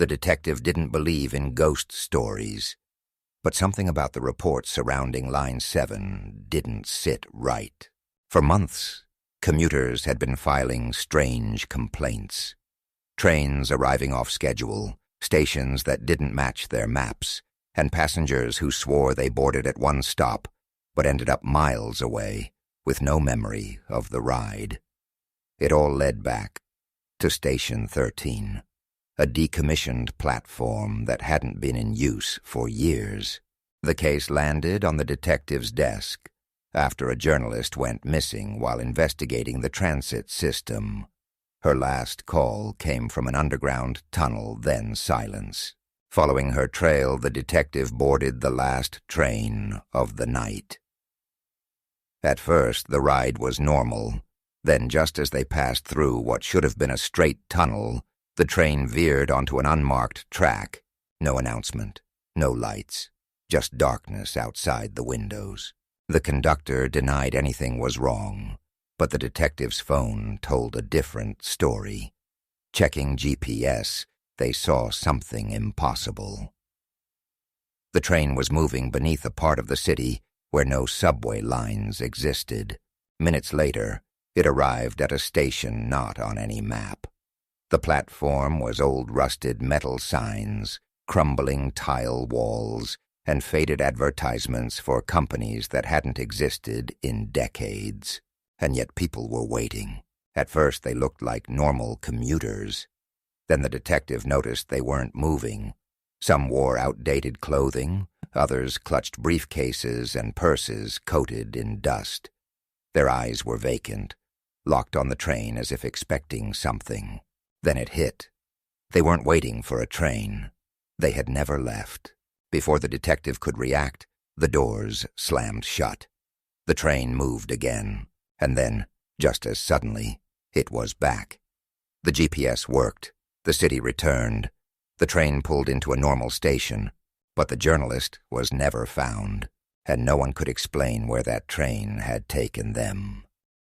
The detective didn't believe in ghost stories, but something about the reports surrounding Line 7 didn't sit right. For months, commuters had been filing strange complaints. Trains arriving off schedule, stations that didn't match their maps, and passengers who swore they boarded at one stop but ended up miles away with no memory of the ride. It all led back to Station 13, a decommissioned platform that hadn't been in use for years. The case landed on the detective's desk after a journalist went missing while investigating the transit system. Her last call came from an underground tunnel, then silence. Following her trail, the detective boarded the last train of the night. At first, the ride was normal. Then, just as they passed through what should have been a straight tunnel, the train veered onto an unmarked track. No announcement, no lights, just darkness outside the windows. The conductor denied anything was wrong, but the detective's phone told a different story. Checking GPS, they saw something impossible. The train was moving beneath a part of the city where no subway lines existed. Minutes later, it arrived at a station not on any map. The platform was old rusted metal signs, crumbling tile walls, and faded advertisements for companies that hadn't existed in decades. And yet people were waiting. At first they looked like normal commuters. Then the detective noticed they weren't moving. Some wore outdated clothing, others clutched briefcases and purses coated in dust. Their eyes were vacant, locked on the train as if expecting something. Then it hit. They weren't waiting for a train. They had never left. Before the detective could react, the doors slammed shut. The train moved again. And then, just as suddenly, it was back. The GPS worked. The city returned. The train pulled into a normal station, but the journalist was never found, and no one could explain where that train had taken them.